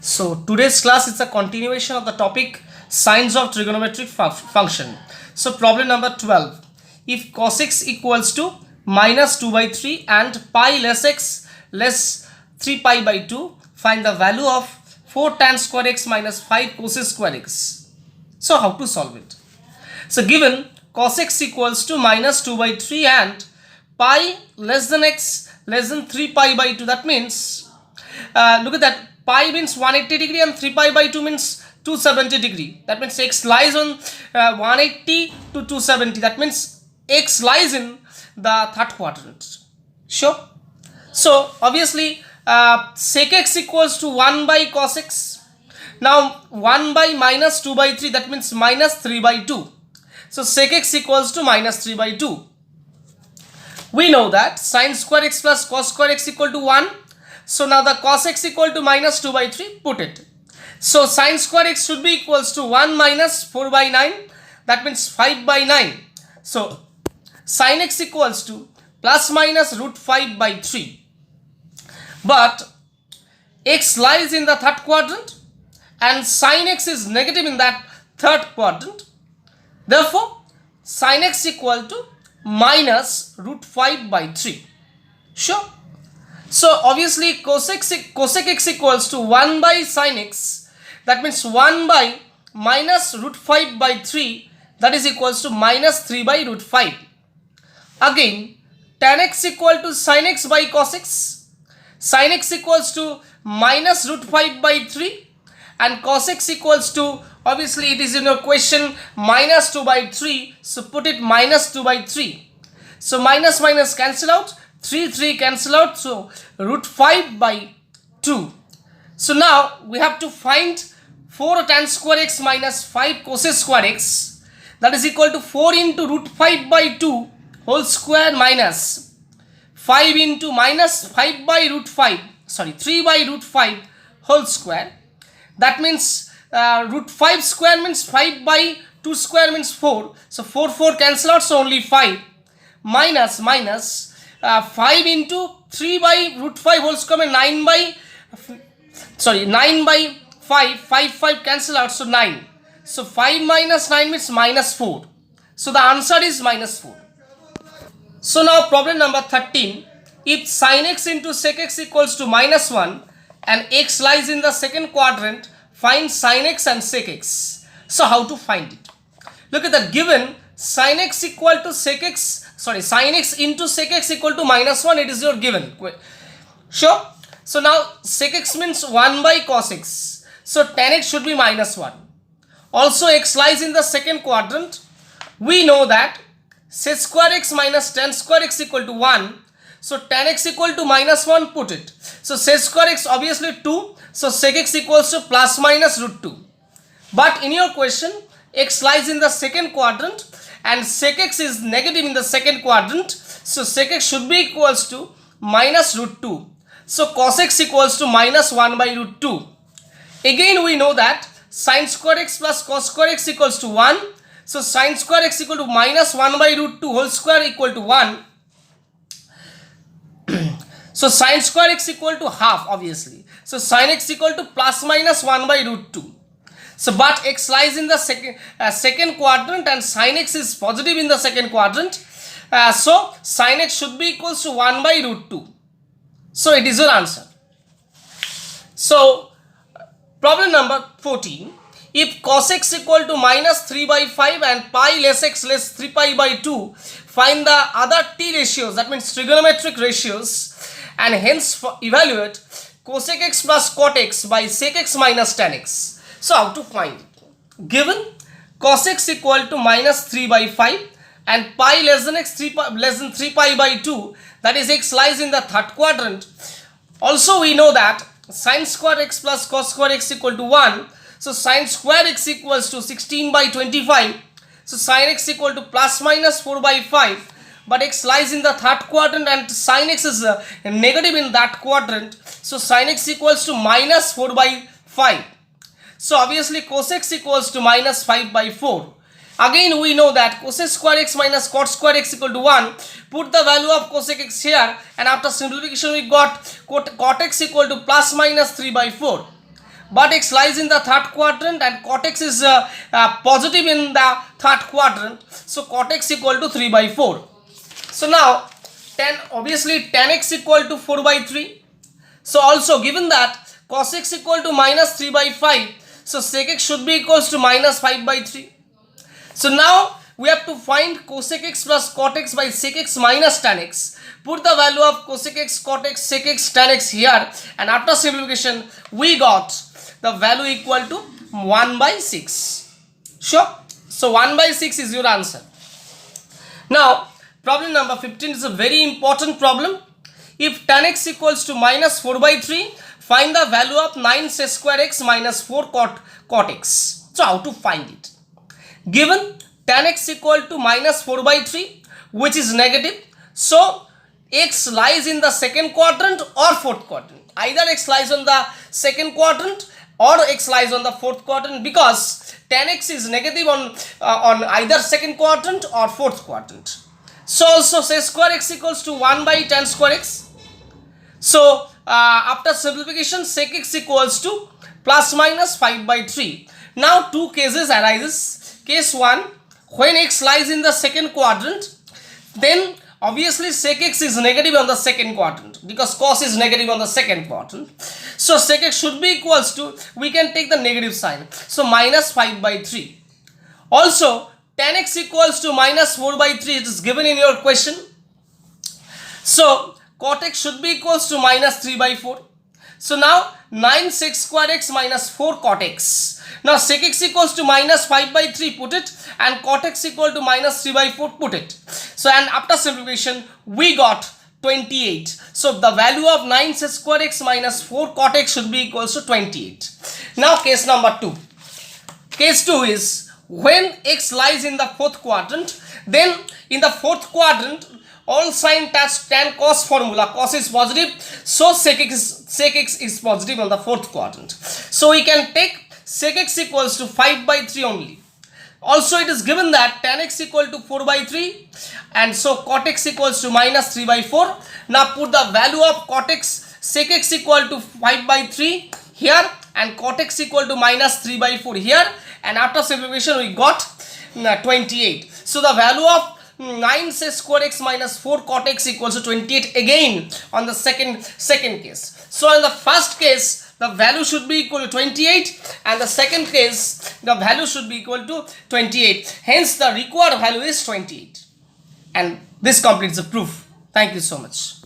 So today's class is a continuation of the topic signs of trigonometric function. So problem number 12. If cos x equals to minus 2 by 3 and pi less x less 3 pi by 2, find the value of 4 tan square x minus 5 cos square x. So how to solve it? So given cos x equals to minus 2 by 3 and pi less than x less than 3 pi by 2, that means look at that, pi means 180 degree and 3 pi by 2 means 270 degree. That means x lies on 180 to 270. That means x lies in the third quadrant. Sure. So obviously sec x equals to 1 by cos x. Now 1 by minus 2 by 3, that means minus 3 by 2. So sec x equals to minus 3 by 2. We know that sin square x plus cos square x equal to 1. So now the cos x equal to minus 2 by 3, put it. So sin square x should be equals to 1 minus 4 by 9. That means 5 by 9. So sin x equals to plus minus root 5 by 3. But x lies in the third quadrant and sin x is negative in that third quadrant. Therefore, sin x equal to minus root 5 by 3. Sure. So obviously cosec x equals to 1 by sin x. That means 1 by minus root 5 by 3. That is equals to minus 3 by root 5. Again, tan x equal to sin x by cos x. Sin x equals to minus root 5 by 3. And cos x equals to, obviously it is in your question, minus 2 by 3. So put it minus 2 by 3. So minus minus cancel out. 3 cancel out. So root 5 by 2. So now we have to find 4 tan square x minus 5 cos square x. That is equal to 4 into root 5 by 2 whole square minus 5 into minus 5 by root 5. Sorry, 3 by root 5 whole square. That means root 5 square means 5 by 2 square means 4. So 4 cancel out. So only 5 minus 5 into 3 by root 5 whole square means 9 by 5 cancel out. So 9. So 5 minus 9 means minus 4. So the answer is minus 4. So now problem number 13. If sin x into sec x equals to minus 1 and x lies in the second quadrant, find sin x and sec x. So how to find it? Look at that, given sin x equal to sec x, sin x into sec x equal to minus 1, it is your given. Sure. So now sec x means 1 by cos x. So tan x should be minus 1. Also x lies in the second quadrant. We know that sec square x minus tan square x equal to 1. So tan x equal to minus 1, put it. So sec square x obviously 2. So sec x equals to plus minus root 2. But in your question, x lies in the second quadrant and sec x is negative in the second quadrant. So sec x should be equals to minus root 2. So cos x equals to minus 1 by root 2. Again we know that sin square x plus cos square x equals to 1. So sin square x equal to minus 1 by root 2 whole square equal to 1. So sin square x equal to half obviously. So sin x equal to plus minus 1 by root 2. So but x lies in the second quadrant and sin x is positive in the second quadrant. So sin x should be equals to 1 by root 2. So it is your answer. So problem number 14. If cos x equal to minus 3 by 5 and pi less x less 3 pi by 2, find the other t ratios, that means trigonometric ratios, and hence evaluate cosec x plus cot x by sec x minus tan x. So how to find it? Given cos x equal to minus 3 by 5 and pi less than 3 pi by 2, that is x lies in the third quadrant. Also we know that sin square x plus cos square x equal to 1. So sin square x equals to 16 by 25. So sin x equal to plus minus 4 by 5. But x lies in the third quadrant and sin x is negative in that quadrant. So sin x equals to minus 4 by 5. So obviously cos x equals to minus 5 by 4. Again we know that cos square x minus cot square x equal to 1. Put the value of cosec x here and after simplification we got cot x equal to plus minus 3 by 4. but x lies in the third quadrant and cot x is positive in the third quadrant. So cot x equal to 3 by 4. So now obviously tan x equal to 4 by 3. So also given that cos x equal to minus 3 by 5. So sec x should be equals to minus 5 by 3. So now we have to find cosec x plus cot x by sec x minus tan x. Put the value of cosec x, cot x, sec x, tan x here, and after simplification we got the value equal to 1 by 6. Sure? So 1 by 6 is your answer. Now problem number 15 is a very important problem. If tan x equals to minus 4 by 3, find the value of 9 sec square x minus 4 cot x. So how to find it? Given tan x equal to minus 4 by 3, which is negative, so x lies in the second quadrant or fourth quadrant. Either x lies on the second quadrant or x lies on the fourth quadrant, because tan x is negative on either second quadrant or fourth quadrant. So also sec square x equals to 1 by tan square x. So after simplification, sec x equals to plus minus 5 by 3. Now two cases arises. Case 1, when x lies in the second quadrant, then obviously sec x is negative on the second quadrant because cos is negative on the second quadrant. So sec x should be equals to, we can take the negative sign, so minus 5 by 3. Also tan x equals to minus 4 by 3, it is given in your question. So cot x should be equals to minus 3 by 4. So now 9 sec square x minus 4 cot x. Now sec x equals to minus 5 by 3, put it, and cot x equal to minus 3 by 4, put it. So and after simplification we got 28. So the value of 9 sec square x minus 4 cot x should be equals to 28. Now case number 2. Case 2 is when x lies in the fourth quadrant, then in the fourth quadrant all sin tan cos formula, cos is positive, so sec x is positive on the fourth quadrant. So we can take sec x equals to 5 by 3 only. Also it is given that tan x equal to 4 by 3, and so cot x equals to minus 3 by 4. Now put the value of cot x, sec x equal to 5 by 3 here, and cot x equal to minus 3 by 4 here, and after simplification we got 28. So the value of 9 sec square x minus 4 cot x equals to 28 again on the second case. So in the first case the value should be equal to 28, and the second case the value should be equal to 28. Hence the required value is 28. And this completes the proof. Thank you so much.